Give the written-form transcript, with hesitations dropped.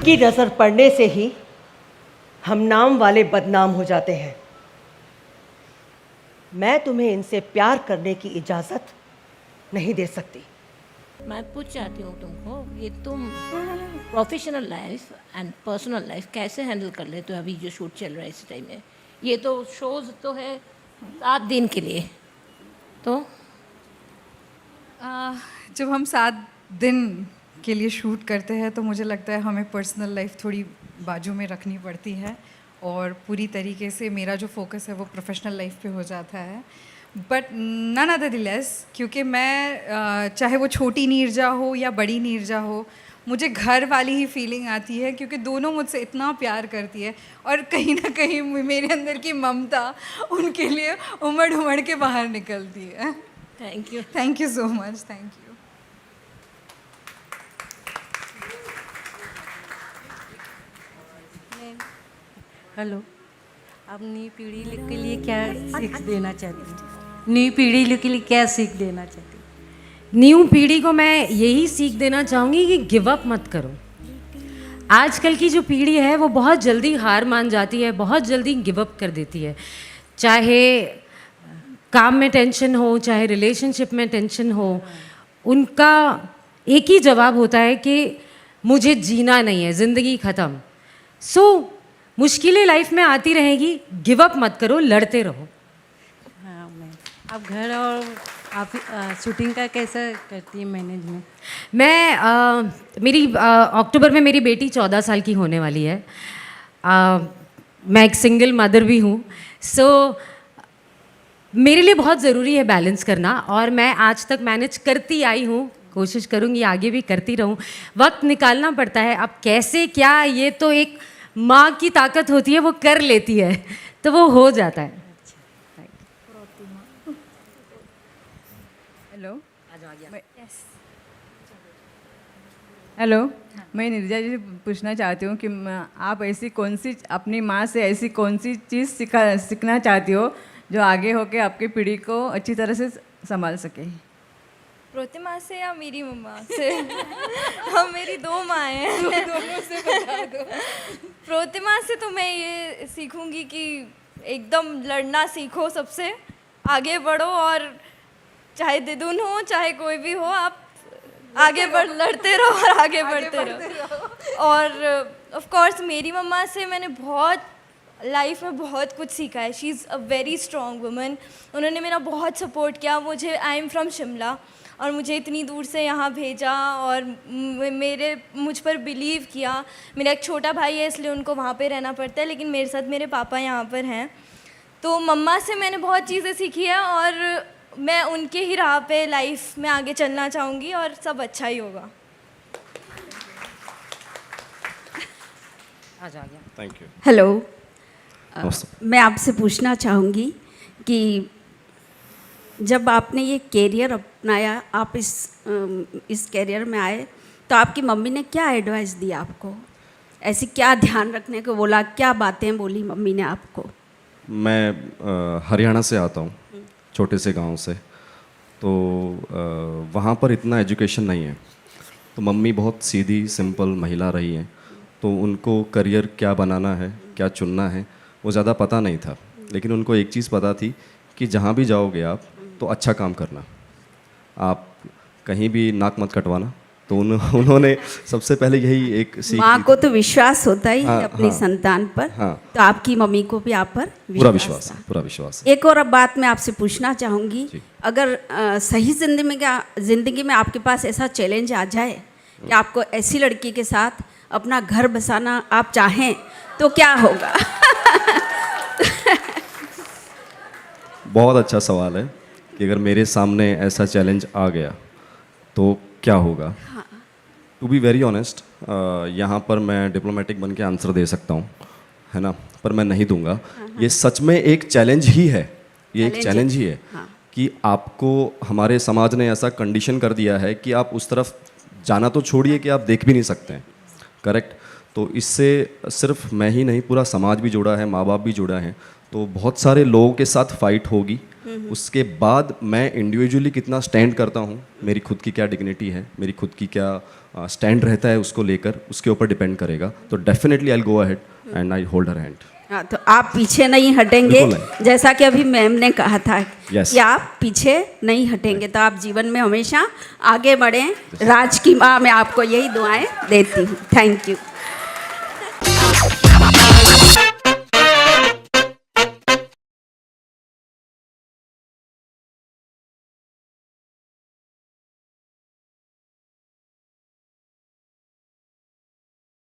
उनकी नज़र पड़ने से ही हम नाम वाले बदनाम हो जाते हैं। मैं तुम्हें इनसे प्यार करने की इजाज़त नहीं दे सकती। मैं पूछ चाहती हूँ तुमको, ये तुम professional life and personal life कैसे हैंडल कर लेते हो अभी जो शूट चल रहा है इस टाइम में? ये तो शोज़ तो है 7 दिन के लिए, तो जब हम 7 दिन के लिए शूट करते हैं तो मुझे लगता है हमें पर्सनल लाइफ थोड़ी बाजू में रखनी पड़ती है और पूरी तरीके से मेरा जो फोकस है वो प्रोफेशनल लाइफ पे हो जाता है। But none other the less, क्योंकि मैं चाहे वो छोटी नीरजा हो या बड़ी नीरजा हो, मुझे घर वाली ही फीलिंग आती है क्योंकि दोनों मुझसे इतना प्यार करती है और कहीं ना कहीं मेरे अंदर की ममता उनके लिए उमड़ उमड़ के बाहर निकलती है। Thank you so much, thank you. Hello, आप नई पीढ़ी के लिए क्या सीख देना चाहती हैं? नई पीढ़ी के लिए क्या सीख देना चाहती हैं? न्यू पीढ़ी को मैं यही सीख देना चाहूँगी कि गिव अप मत करो। आजकल की जो पीढ़ी है वो बहुत जल्दी हार मान जाती है, बहुत जल्दी गिव अप कर देती है। चाहे काम में टेंशन हो, चाहे रिलेशनशिप में टेंशन हो, उनका एक ही जवाब होता है कि मुझे जीना नहीं है, ज़िंदगी ख़त्म। मुश्किलें लाइफ में आती रहेगी, गिव अप मत करो, लड़ते रहो। हाँ मैं, आप घर और आप शूटिंग का कैसा करती हैं मैनेजमेंट? मेरी अक्टूबर में मेरी बेटी 14 साल की होने वाली है। मैं एक सिंगल मदर भी हूँ। मेरे लिए बहुत ज़रूरी है बैलेंस करना और मैं आज तक मैनेज करती आई हूँ, कोशिश करूँगी आगे भी करती रहूँ। वक्त निकालना पड़ता है, अब कैसे क्या, ये तो एक माँ की ताकत होती है, वो कर लेती है तो वो हो जाता है। हेलो, मैं नीरजा जी से पूछना चाहती हूँ कि आप ऐसी कौन सी अपनी माँ से ऐसी कौन सी चीज़ सीखना चाहती हो जो आगे होके आपकी पीढ़ी को अच्छी तरह से संभाल सके? प्रतिमा से या मेरी मम्मा से? हम मेरी 2 माएँ हैं। दोनों से बता दो। प्रतिमा से तो मैं ये सीखूंगी कि एकदम लड़ना सीखो, सबसे आगे बढ़ो और चाहे दिदुन हो चाहे कोई भी हो, आप आगे बढ़ लड़ते रहो और आगे बढ़ते रहो। और ऑफ कोर्स मेरी मम्मा से मैंने बहुत लाइफ में बहुत कुछ सीखा है। She is a very strong woman. उन्होंने मेरा बहुत सपोर्ट किया। मुझे, आई एम फ्रॉम शिमला, और मुझे इतनी दूर से यहाँ भेजा और मुझ पर बिलीव किया। मेरा एक छोटा भाई है इसलिए उनको वहाँ पे रहना पड़ता है, लेकिन मेरे साथ मेरे पापा यहाँ पर हैं। तो मम्मा से मैंने बहुत चीज़ें सीखी है और मैं उनके ही राह पे लाइफ में आगे चलना चाहूँगी और सब अच्छा ही होगा। Thank you. हेलो, मैं आपसे पूछना चाहूँगी कि जब आपने ये कैरियर अपनाया, आप इस कैरियर में आए, तो आपकी मम्मी ने क्या एडवाइस दी आपको? ऐसी क्या ध्यान रखने को बोला, क्या बातें बोली मम्मी ने आपको? मैं हरियाणा से आता हूँ, छोटे से गांव से, तो वहाँ पर इतना एजुकेशन नहीं है। तो मम्मी बहुत सीधी सिंपल महिला रही हैं, तो उनको करियर क्या बनाना है, क्या चुनना है, वो ज़्यादा पता नहीं था। लेकिन उनको एक चीज़ पता थी कि जहाँ भी जाओगे आप तो अच्छा काम करना, आप कहीं भी नाक मत कटवाना। तो उन्होंने सबसे पहले यही एक सीख। माँ को तो विश्वास होता ही हाँ, अपनी हाँ, संतान पर। हाँ, तो आपकी मम्मी को भी आप पर पूरा विश्वास है, पूरा विश्वास है। एक और अब बात मैं आपसे पूछना चाहूँगी, अगर सही जिंदगी में आपके पास ऐसा चैलेंज आ जाए कि आपको ऐसी लड़की के साथ अपना घर बसाना आप चाहें, तो क्या होगा? बहुत अच्छा सवाल है कि अगर मेरे सामने ऐसा चैलेंज आ गया तो क्या होगा। टू बी वेरी ऑनेस्ट, यहाँ पर मैं डिप्लोमेटिक बन के आंसर दे सकता हूँ, है ना, पर मैं नहीं दूंगा। ये सच में एक चैलेंज ही है, ये एक चैलेंज ही है कि आपको हमारे समाज ने ऐसा कंडीशन कर दिया है कि आप उस तरफ जाना तो छोड़िए कि आप देख भी नहीं सकते हैं। करेक्ट। तो इससे सिर्फ मैं ही नहीं, पूरा समाज भी जुड़ा है, माँ बाप भी जुड़ा है। तो बहुत सारे लोगों के साथ फाइट होगी, उसके बाद मैं इंडिविजुअली कितना स्टैंड करता हूँ, मेरी खुद की क्या डिग्निटी है, मेरी खुद की क्या स्टैंड रहता है उसको लेकर, उसके ऊपर डिपेंड करेगा। तो definitely I will go ahead and I hold her hand. हाँ, तो आप पीछे नहीं हटेंगे, बिल्कुल जैसा कि अभी मैम ने कहा था Yes. कि आप पीछे नहीं हटेंगे, तो आप जीवन में हमेशा आगे बढ़ें। राज की माँ मैं आपको यही दुआएं देती हूँ। Thank you.